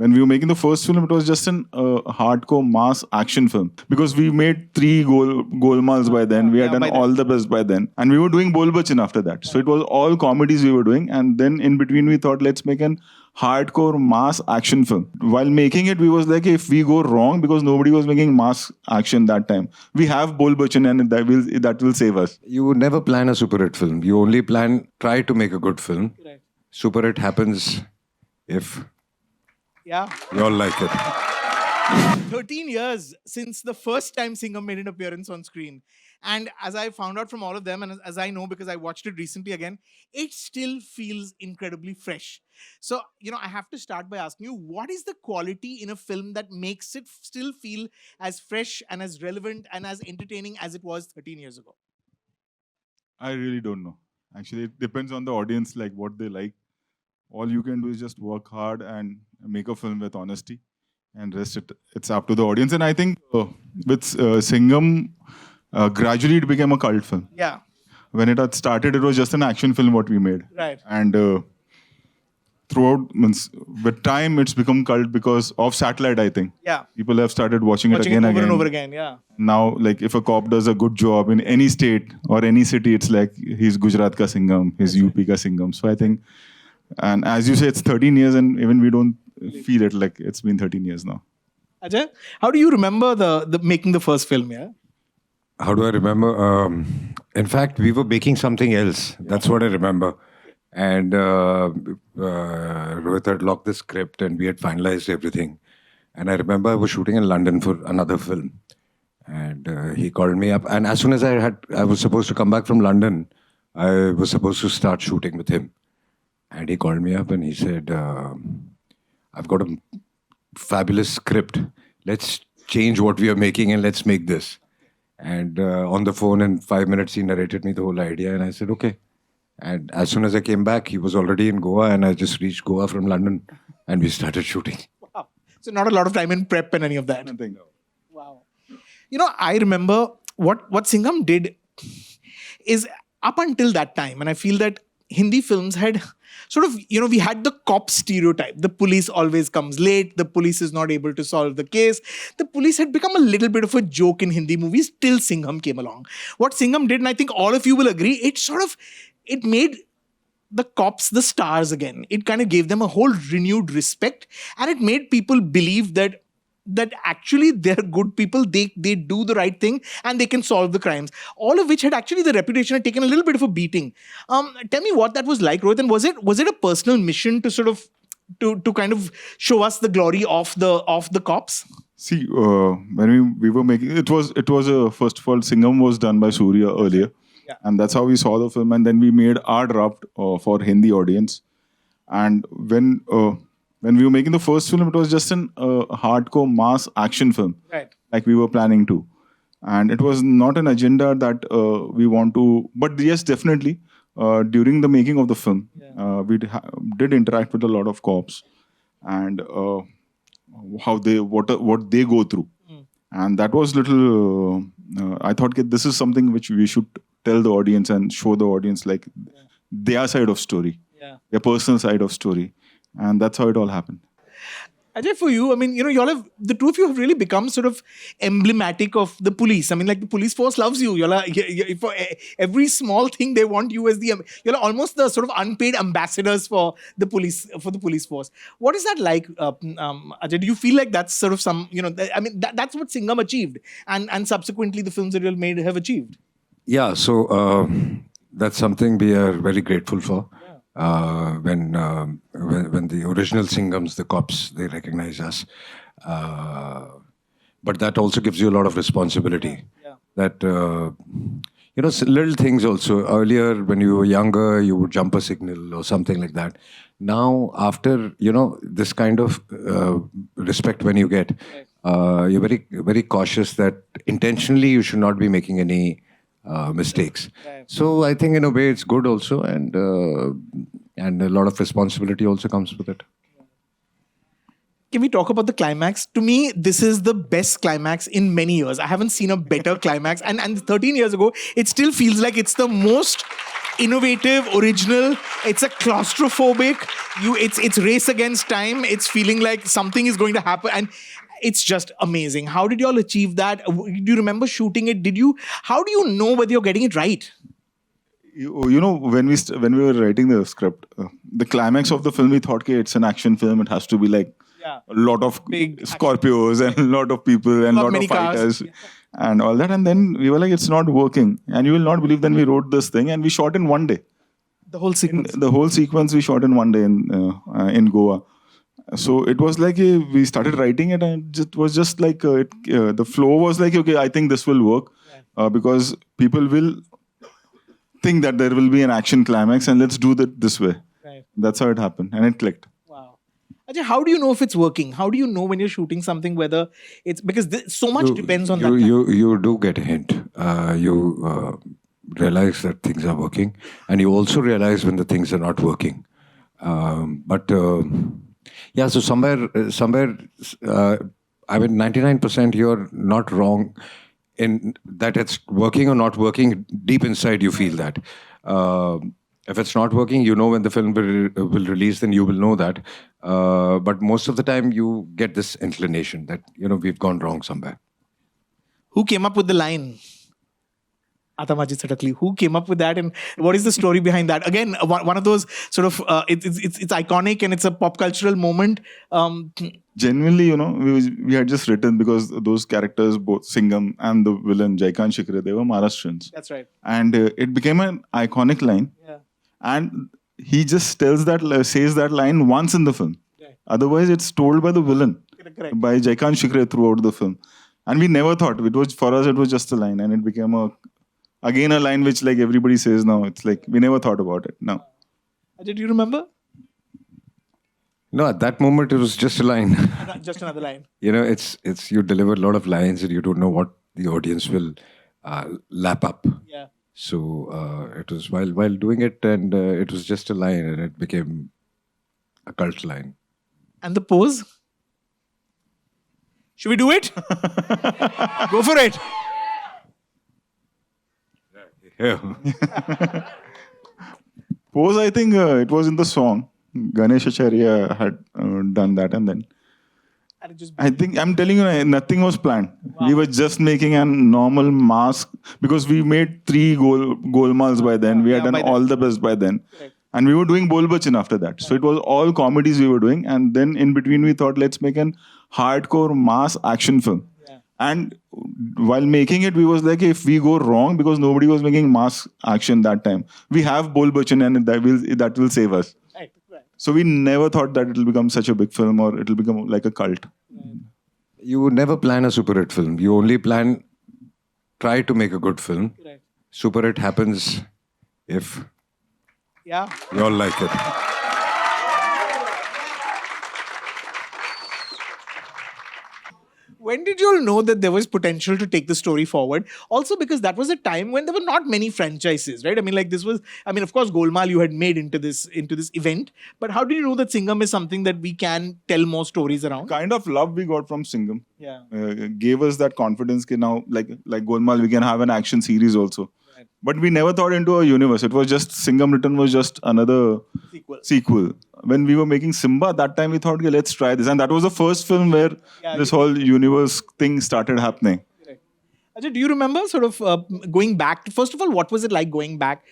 when we were making the first film, it was just an hardcore mass action film because we made 3 Golmals by then. We had done all the best by then, and we were doing Bol Bachan after that. So it was all comedies we were doing, and then in between we thought, let's make an hardcore mass action film. While making it, we was like, if we go wrong, because nobody was making mass action that time, we have Bol Bachan, and that will save us. You would never plan a super hit film. You only try to make a good film. Right. Super hit happens if you all like it. 13 years since the first time Singham made an appearance on screen. And as I found out from all of them, and as I know because I watched it recently again, it still feels incredibly fresh. So, I have to start by asking you, what is the quality in a film that makes it still feel as fresh and as relevant and as entertaining as it was 13 years ago? I really don't know. Actually, it depends on the audience, like what they like. All you can do is just work hard and make a film with honesty, and rest it's up to the audience. And I think with Singham, gradually it became a cult film. Yeah. When it had started, it was just an action film what we made. Right. And throughout, with time, it's become cult because of satellite, I think. Yeah. People have started watching it again over and over again, yeah. Now, like, if a cop does a good job in any state or any city, it's like, he's Gujarat ka Singham, he's UP ka Singham. So I think, and as you say, it's 13 years and even we don't feel it like it's been 13 years now. Ajay, how do you remember the making the first film, yeah? How do I remember? In fact, we were making something else. That's what I remember. And Rohit had locked the script and we had finalized everything. And I remember I was shooting in London for another film. And he called me up. And as soon as I was supposed to come back from London, I was supposed to start shooting with him. And he called me up and he said, I've got a fabulous script. Let's change what we are making and let's make this. And on the phone in 5 minutes, he narrated me the whole idea. And I said, okay. And as soon as I came back, he was already in Goa. And I just reached Goa from London and we started shooting. Wow. So not a lot of time in prep and any of that. Nothing. Wow. I remember what Singham did is up until that time, and I feel that Hindi films had sort of, we had the cop stereotype. The police always comes late. The police is not able to solve the case. The police had become a little bit of a joke in Hindi movies till Singham came along. What Singham did, and I think all of you will agree, it made the cops the stars again. It kind of gave them a whole renewed respect, and it made people believe that actually they're good people, they do the right thing and they can solve the crimes. All of which had actually, the reputation had taken a little bit of a beating. Tell me what that was like, Rohit, and was it a personal mission to sort of to kind of show us the glory of the cops? See, when we were making it was first of all, Singham was done by Surya earlier. Yeah. And that's how we saw the film, and then we made our draft for Hindi audience. And when we were making the first film, it was just an hardcore mass action film, right? Like we were planning to. And it was not an agenda that we want to, but yes, definitely, during the making of the film, we did interact with a lot of cops and what they go through. And that was little, I thought this is something which we should tell the audience and show the audience like their side of story, their personal side of story. And that's how it all happened. Ajay, for you, I mean, y'all have, the two of you have really become sort of emblematic of the police. I mean, like, the police force loves you. Y'all are, for every small thing, they want you as y'all are almost the sort of unpaid ambassadors for the police force. What is that like, Ajay? Do you feel like that's sort of some, I mean, that's what Singham achieved, and subsequently the films that you all made have achieved? Yeah, so that's something we are very grateful for. When the original Singhams, the cops, they recognize us. But that also gives you a lot of responsibility. That, little things also. Earlier, when you were younger, you would jump a signal or something like that. Now, after, this kind of respect when you get, you're very, very cautious that intentionally you should not be making any mistakes. So I think in a way it's good also, and a lot of responsibility also comes with it. Can we talk about the climax? To me, this is the best climax in many years. I haven't seen a better climax. And 13 years ago, it still feels like it's the most innovative, original. It's a claustrophobic, It's race against time. It's feeling like something is going to happen, and it's just amazing. How did you all achieve that? Do you remember shooting it? How do you know whether you're getting it right? You know, when we were writing the script, the climax of the film, we thought, okay, it's an action film. It has to be like Yeah. a lot of Big Scorpios and a lot of people and a lot many of cars. fighters and all that. And then we were like, it's not working. And you will not believe, then we wrote this thing and we shot in one day. The whole sequence. The whole sequence we shot in one day in Goa. So it was like we started writing it, and it was just like the flow was like, okay, I think this will work because people will think that there will be an action climax, and let's do that this way. Right. That's how it happened, and it clicked. Wow. Ajay, how do you know if it's working? How do you know when you're shooting something whether it's because so much depends on that. You do get a hint. You realize that things are working, and you also realize when the things are not working. Yeah, so somewhere, I mean, 99% you're not wrong in that it's working or not working. Deep inside, you feel that. If it's not working, you know when the film will release, then you will know that. But most of the time, you get this inclination that, we've gone wrong somewhere. Who came up with the line? Atamaji Satakli. Who came up with that, and what is the story behind that? Again, one of those sort of it's iconic and it's a pop cultural moment. Genuinely, we had just written because those characters, both Singham and the villain Jaikan Shikre, they were Maharashtrians. That's right. And it became an iconic line. Yeah. And he just says that line once in the film. Right. Otherwise, it's told by the villain, Correct. by Jaikan Shikre throughout the film. And we never thought for us it was just a line, and it became again a line which like everybody says now. It's like we never thought about it. No. Ajay, do you remember? No, at that moment it was just a line. Just another line. It's you deliver a lot of lines and you don't know what the audience will lap up. Yeah. So it was while doing it, and it was just a line, and it became a cult line. And the pose? Should we do it? Go for it. Yeah. Pose, I think it was in the song. Ganesh Acharya had done that, and then And it just I think I'm telling you, nothing was planned. Wow. We were just making a normal mask because we made 3 golmals by then. We had done all the best by then. Correct. And we were doing Bol Bachan after that. So it was all comedies we were doing. And then in between, we thought, let's make an hardcore mass action film. Yeah. And while making it, we was like, if we go wrong, because nobody was making mass action that time, we have Bol Bachan and that will save us. Right. So we never thought that it will become such a big film or it will become like a cult. You never plan a super hit film. You only try to make a good film. Right. Super hit happens if Yeah. you all like it. When did you all know that there was potential to take the story forward? Also, because that was a time when there were not many franchises, right? I mean, of course, Golmaal you had made into this event. But how did you know that Singham is something that we can tell more stories around? Kind of love we got from Singham. Yeah. Gave us that confidence that now, like Golmaal, we can have an action series also. Right. But we never thought into a universe. It was just Singham Written was just another sequel. When we were making Simba, that time we thought, okay, let's try this. And that was the first film where this whole universe thing started happening. Correct. Ajay, do you remember sort of going back? First of all, what was it like going back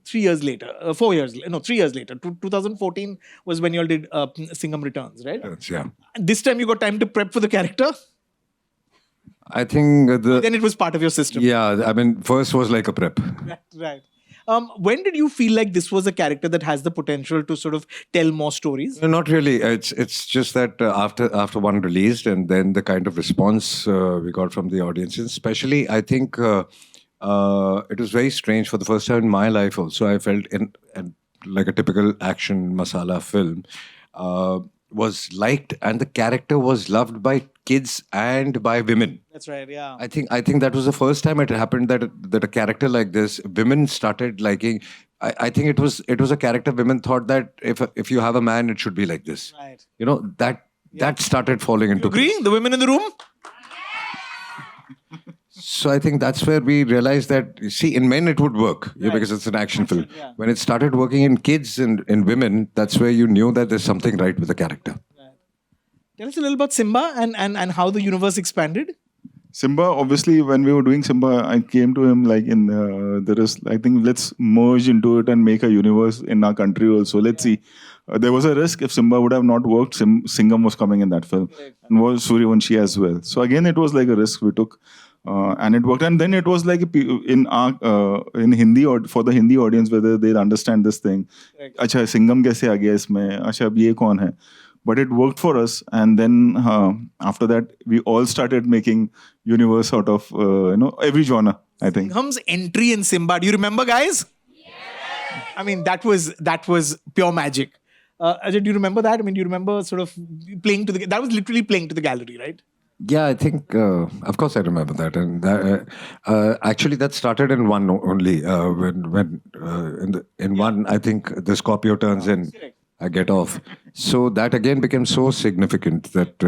3 years later? 4 years, no, 3 years later. 2014 was when you all did Singham Returns, right? Yeah. And this time you got time to prep for the character? I think Then it was part of your system. Yeah, I mean, first was like a prep. Right. When did you feel like this was a character that has the potential to sort of tell more stories? No, not really. It's just that after one released, and then the kind of response we got from the audiences, especially, I think it was very strange for the first time in my life. Also, I felt in like a typical action masala film was liked, and the character was loved by kids and by women. That's right. Yeah. I think that was the first time it happened that a character like this, women started liking. I think it was a character women thought that if you have a man, it should be like this. Right. That started falling into You agree? place. The women in the room? So I think that's where we realized that, see, in men it would work, Right. because it's an action film. yeah. When it started working in kids and in women, that's where you knew that there's something right with the character. Tell us a little about Simba and how the universe expanded. Simba, obviously, when we were doing Simba, I came to him like there is, I think, let's merge into it and make a universe in our country also. Let's see. There was a risk if Simba would have not worked. Singham was coming in that film, and was Suryavanshi as well. So again, it was like a risk we took, and it worked. And then it was like in Hindi or for the Hindi audience whether they'll understand this thing. अच्छा Singham कैसे आ गया इसमें? अच्छा अब ये कौन है? But it worked for us, and then after that, we all started making universe out of every genre. I think. Singham's entry in Simba. Do you remember, guys? I mean, that was pure magic. Ajay, do you remember that? I mean, do you remember sort of playing to that was literally playing to the gallery, right? Yeah, I think, of course, I remember that, and actually, that started in one only. In one, I think the Scorpio turns in, I get off. So that again became so significant that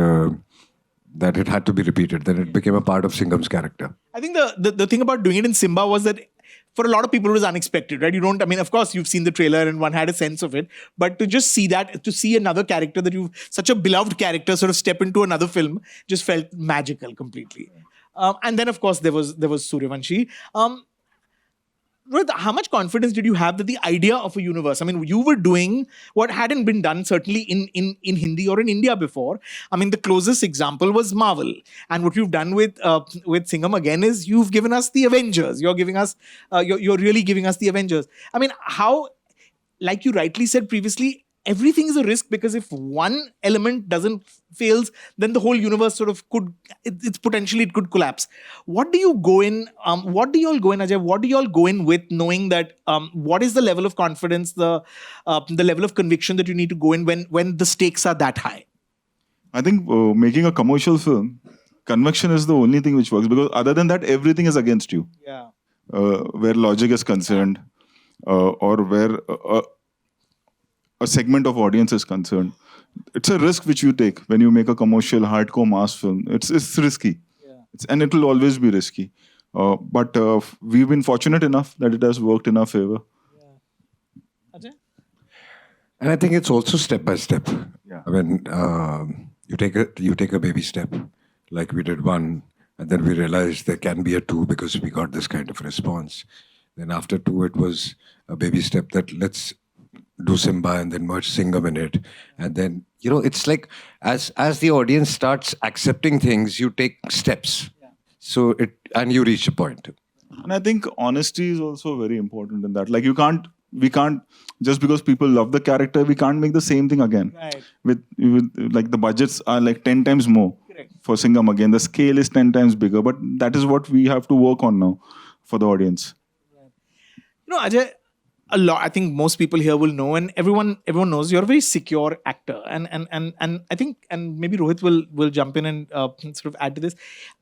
that it had to be repeated. Then it became a part of Singham's character. I think the thing about doing it in Simba was that for a lot of people it was unexpected, right? I mean, of course, you've seen the trailer and one had a sense of it, but to just see that, to see another character that such a beloved character sort of step into another film just felt magical completely. And then, of course, there was Suryavanshi. Rohit, how much confidence did you have that the idea of a universe? I mean, you were doing what hadn't been done certainly in Hindi or in India before. I mean, the closest example was Marvel, and what you've done with Singham again is you've given us the Avengers. You're giving us, you're really giving us the Avengers. I mean, how, like you rightly said previously, everything is a risk because if one element fails, then the whole universe sort of it could collapse. What do you go in? What do you all go in, Ajay? What do you all go in with, knowing that what is the level of confidence, the level of conviction that you need to go in when the stakes are that high? I think making a commercial film, conviction is the only thing which works, because other than that, everything is against you. Yeah. Where logic is concerned, or where a segment of audience is concerned, it's a risk which you take when you make a commercial hardcore mass film. It's risky, and it will always be risky. But we've been fortunate enough that it has worked in our favor. Ajay? And I think it's also step by step. Yeah. I mean, you take a baby step, like we did one, and then we realized there can be a 2 because we got this kind of response. Then after 2, it was a baby step that let's do Simba and then merge Singham in it. And then, it's like as the audience starts accepting things, you take steps. So and you reach a point. And I think honesty is also very important in that. Like we can't, just because people love the character, we can't make the same thing again. Right. With like the budgets are like 10 times more. Correct. For Singham again. The scale is 10 times bigger, but that is what we have to work on now for the audience. Ajay, a lot. I think most people here will know, and everyone knows you're a very secure actor, and I think, and maybe Rohit will jump in and sort of add to this.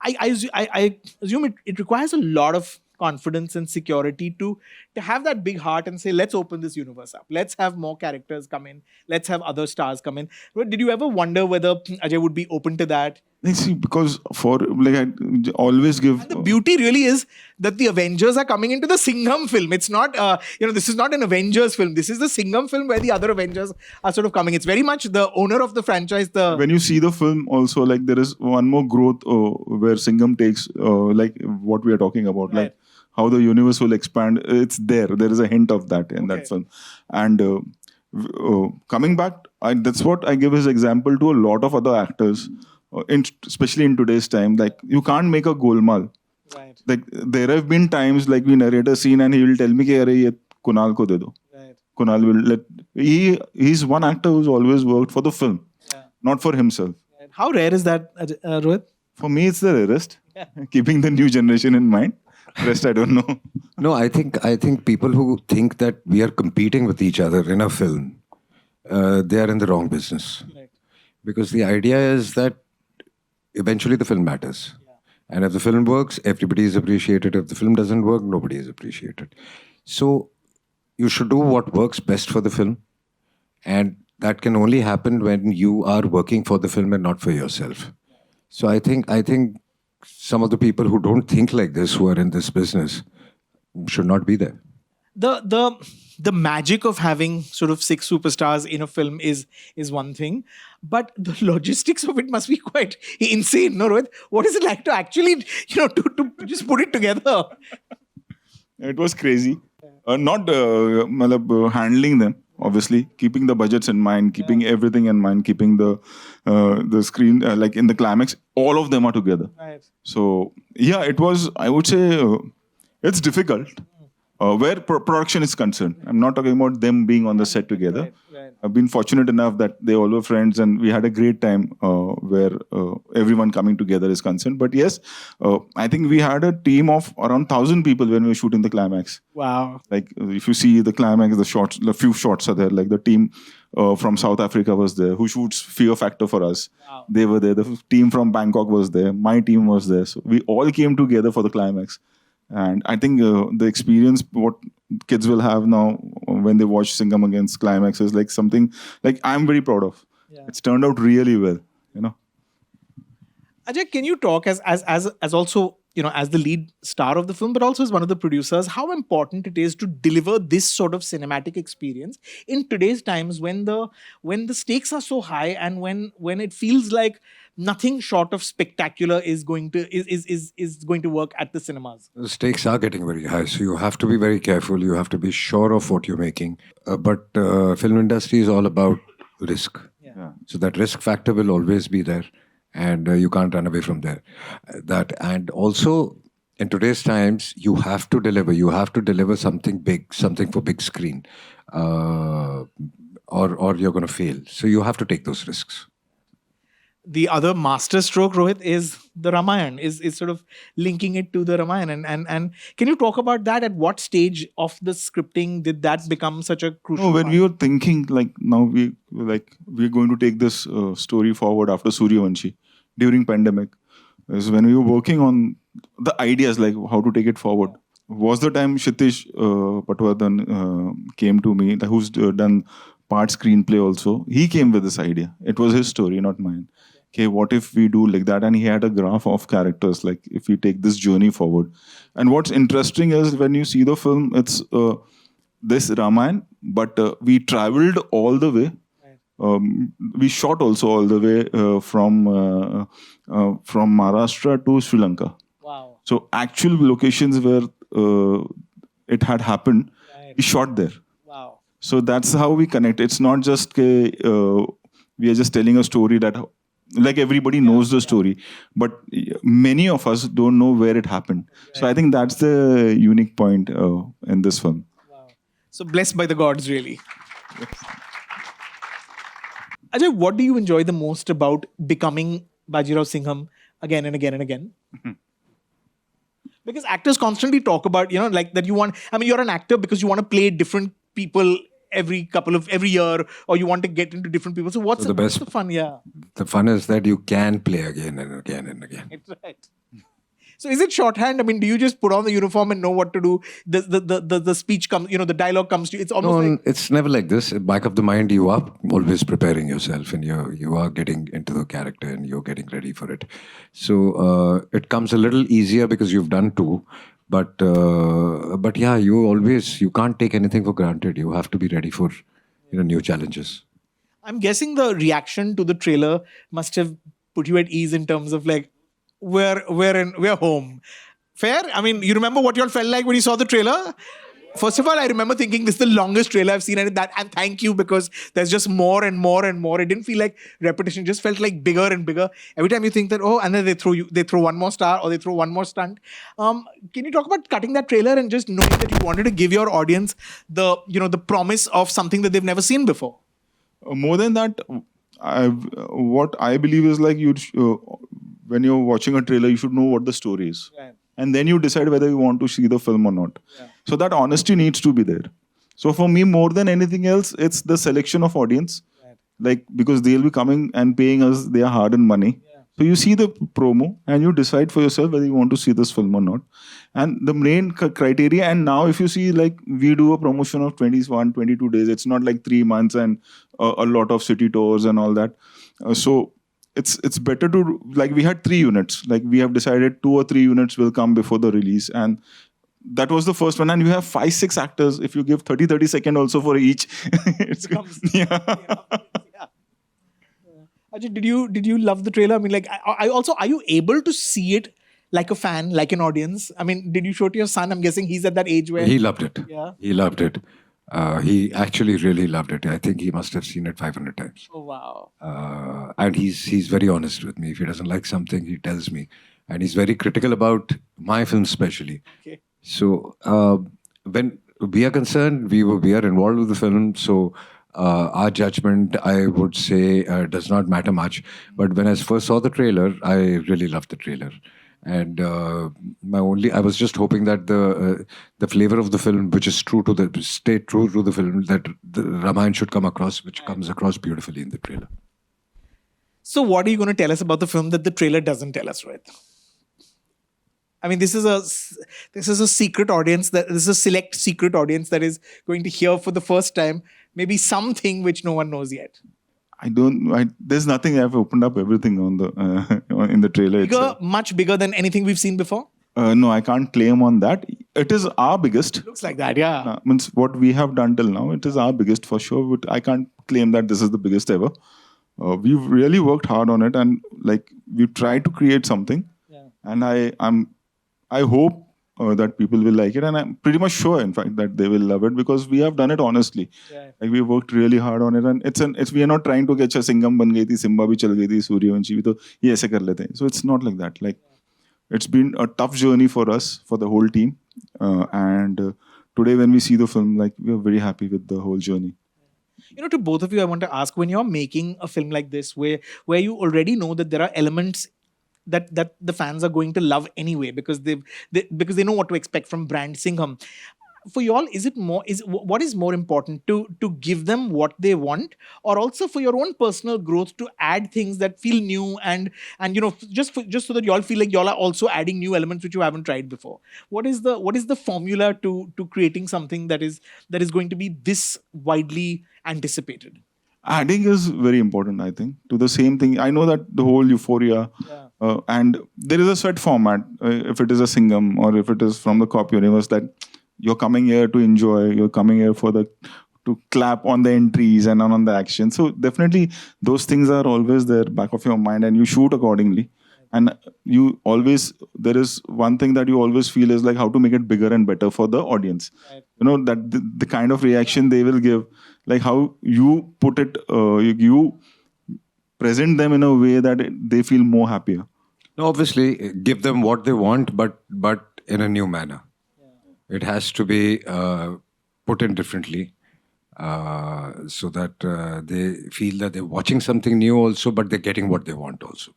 I assume it requires a lot of confidence and security to have that big heart and say, let's open this universe up. Let's have more characters come in. Let's have other stars come in. Did you ever wonder whether Ajay would be open to that? See, because I always give... And the beauty really is that the Avengers are coming into the Singham film. It's not, this is not an Avengers film. This is the Singham film where the other Avengers are sort of coming. It's very much the owner of the franchise. When you see the film also, like there is one more growth where Singham takes, like what we are talking about, Right. like how the universe will expand. It's there. There is a hint of that in that film. And coming back, that's what I give as example to a lot of other actors. Especially in today's time, like you can't make a golmaal. Right. Like there have been times like we narrate a scene and he will tell me कि अरे ये Kunal को दे दो. Right. Kunal will he's one actor who's always worked for the film, not for himself. How rare is that, Rohit? For me, it's the rarest. Keeping the new generation in mind. Rest I don't know. No, I think people who think that we are competing with each other in a film, they are in the wrong business. Right. Because the idea is that eventually the film matters. And if the film works, everybody is appreciated. If the film doesn't work, nobody is appreciated. So you should do what works best for the film. And that can only happen when you are working for the film and not for yourself. So I think some of the people who don't think like this, who are in this business, should not be there. The magic of having sort of 6 superstars in a film is one thing, but the logistics of it must be quite insane. No, Rohit? What is it like to actually, to just put it together? It was crazy. Not handling them, obviously, keeping the budgets in mind, keeping everything in mind, keeping the screen, like in the climax, all of them are together. Right. So, yeah, it was, I would say, it's difficult where production is concerned. I'm not talking about them being on the set together. Right. I've been fortunate enough that they all were friends and we had a great time where everyone coming together is concerned. But yes, I think we had a team of around 1,000 people when we were shooting the climax. Wow. Like if you see the climax, the few shots are there. Like the team from South Africa was there, who shoots Fear Factor for us. Wow. They were there. The team from Bangkok was there. My team was there. So we all came together for the climax. And I think the experience what kids will have now when they watch Singham against Climax is like something like I'm very proud of. Yeah. It's turned out really well, Ajay, can you talk as also, as the lead star of the film, but also as one of the producers, how important it is to deliver this sort of cinematic experience in today's times when the stakes are so high and when it feels like nothing short of spectacular is going to work at the cinemas. The stakes are getting very high, so you have to be very careful. You have to be sure of what you're making. But film industry is all about risk. Yeah. So that risk factor will always be there, and you can't run away from there. And also in today's times, you have to deliver. You have to deliver something big, something for big screen, or you're going to fail. So you have to take those risks. The other master stroke, Rohit, is the Ramayan, is sort of linking it to the Ramayan. And can you talk about that? At what stage of the scripting did that become such a crucial when part? we were thinking like now we're going to take this story forward after Suryavanshi during pandemic is when we were working on the ideas like how to take it forward. Was the time Kshitish Patwardhan came to me, who's done part screenplay also. He came with this idea. It was his story, not mine. Okay, what if we do like that? And he had a graph of characters, like if we take this journey forward. And what's interesting is when you see the film, it's this Ramayan, but we traveled all the way. We shot also all the way from Maharashtra to Sri Lanka. Wow. So actual locations where it had happened, we shot there. Wow. So that's how we connect. It's not just we are just telling a story that like everybody knows the story, but many of us don't know where it happened. So I think that's the unique point in this film. Wow. So blessed by the gods, really. Ajay, what do you enjoy the most about becoming Bajirao Singham again and again and again? Because actors constantly talk about, like that you're an actor because you want to play different people every year, or you want to get into different people. So what's the fun? Yeah. The fun is that you can play again and again and again. It's right. So is it shorthand? I mean, do you just put on the uniform and know what to do? The speech comes, the dialogue comes to you. It's almost like... It's never like this. Back of the mind, you are always preparing yourself and you are getting into the character and you're getting ready for it. So it comes a little easier because you've done two. But yeah, you can't take anything for granted. You have to be ready for new challenges. I'm guessing the reaction to the trailer must have put you at ease in terms of like, we're home. Fair? I mean, you remember what you all felt like when you saw the trailer? First of all, I remember thinking this is the longest trailer I've seen, and thank you, because there's just more and more and more. It didn't feel like repetition; it just felt like bigger and bigger. Every time you think that, and then they throw one more star or they throw one more stunt. Can you talk about cutting that trailer and just knowing that you wanted to give your audience the promise of something that they've never seen before? More than that, what I believe is like when you're watching a trailer, you should know what the story is. Right. And then you decide whether you want to see the film or not. Yeah. So that honesty needs to be there. So for me, more than anything else, it's the selection of audience. Right. Like, because they'll be coming and paying us their hard-earned money. Yeah. So you see the promo and you decide for yourself whether you want to see this film or not. And the main criteria, and now if you see, like, we do a promotion of 21, 22 days. It's not like 3 months and a lot of city tours and all that. So it's better to, like, we had 3 units. Like, we have decided 2 or 3 units will come before the release, and that was the first one. And you have 5-6 actors. If you give 30 seconds also for each, it's good. Yeah. Ajay, did you love the trailer? I mean, like, I also, are you able to see it like a fan, like an audience? I mean, did you show it to your son? I'm guessing he's at that age where He loved it. Yeah. He loved it. He actually really loved it. I think he must have seen it 500 times. Oh wow. And he's very honest with me. If he doesn't like something, he tells me. And he's very critical about my film, especially. Okay. So when we are concerned, we are involved with the film. So our judgment, I would say, does not matter much. But when I first saw the trailer, I really loved the trailer. And I was just hoping that the flavor of the film, which is stay true to the film, that the Ramayan should come across, which comes across beautifully in the trailer. So what are you going to tell us about the film that the trailer doesn't tell us, Rohit? I mean, this is a secret audience, this is a select secret audience that is going to hear for the first time maybe something which no one knows yet. There's nothing. I've opened up everything on the in the trailer itself. Much bigger than anything we've seen before? No, I can't claim on that. It is our biggest. Looks like that, yeah. Means what we have done till now, it is our biggest for sure. But I can't claim that this is the biggest ever. We've really worked hard on it, and like we've tried to create something. Yeah. And I hope that people will like it, and I'm pretty much sure, in fact, that they will love it because we have done it honestly. Yeah. Like we worked really hard on it, and we are not trying to get Singham ban gayi thi, Simba bhi chal gayi thi, Suryavanshi bhi to ye aise kar lete hain. So it's not like that. Like it's been a tough journey for us, for the whole team, and today when we see the film, like we are very happy with the whole journey. You know, to both of you, I want to ask, when you're making a film like this, where you already know that there are elements that the fans are going to love anyway because they know what to expect from brand Singham. For y'all, what is more important, to give them what they want, or also for your own personal growth to add things that feel new and you know, just so that y'all feel like y'all are also adding new elements which you haven't tried before? What is the formula to creating something that is going to be this widely anticipated? Adding is very important, I think, to the same thing. I know that the whole euphoria, and there is a set format, if it is a Singham or if it is from the cop universe, that you're coming here to enjoy, you're coming here to clap on the entries and on the action. So definitely those things are always there back of your mind, and you shoot accordingly. And there is one thing that you always feel is like how to make it bigger and better for the audience. Right. You know, that the kind of reaction they will give, like how you put it, you present them in a way that they feel more happier. No, obviously, give them what they want, but in a new manner. Yeah. It has to be put in differently so that they feel that they're watching something new also, but they're getting what they want also.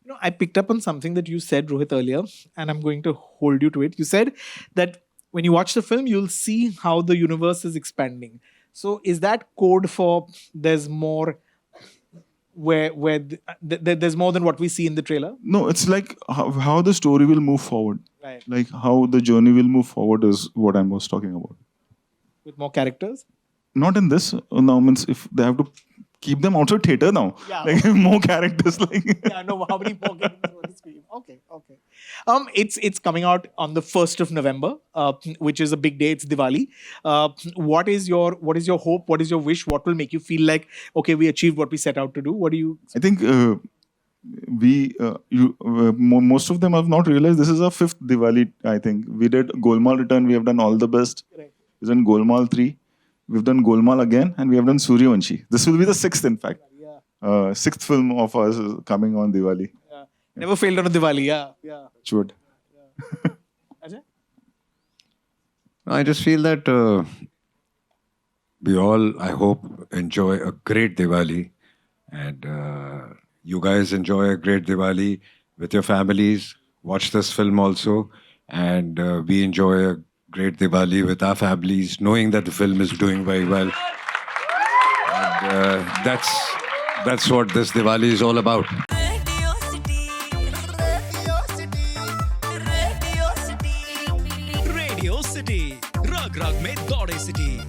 You know, I picked up on something that you said, Rohit, earlier, and I'm going to hold you to it. You said that when you watch the film, you'll see how the universe is expanding. So is that code for there's more, where there's more than what we see in the trailer? No, it's like how the story will move forward. Right. Like how the journey will move forward is what I was talking about. With more characters? Not in this. Now, means if they have to keep them outside theater now. Yeah. Like more characters. Like yeah, no, how many more characters on the screen? Okay. It's coming out on the 1st of November, which is a big day. It's Diwali. What is your hope? What is your wish? What will make you feel like, okay, we achieved what we set out to do? What do you? I think most of them have not realized this is our 5th Diwali. I think we did Golmaal Return. We have done All the Best. Correct. We've done Golmaal 3. We've done Golmaal again, and we have done Suryavanshi. This will be the 6th, in fact. Yeah. 6th film of us is coming on Diwali. Yeah. Never failed on a Diwali. Yeah. Should. Ajay? I just feel that we all, I hope, enjoy a great Diwali, and you guys enjoy a great Diwali with your families. Watch this film also, and we enjoy a great Diwali with our families, knowing that the film is doing very well. And that's what this Diwali is all about. Radio City, rag rag mein daude city.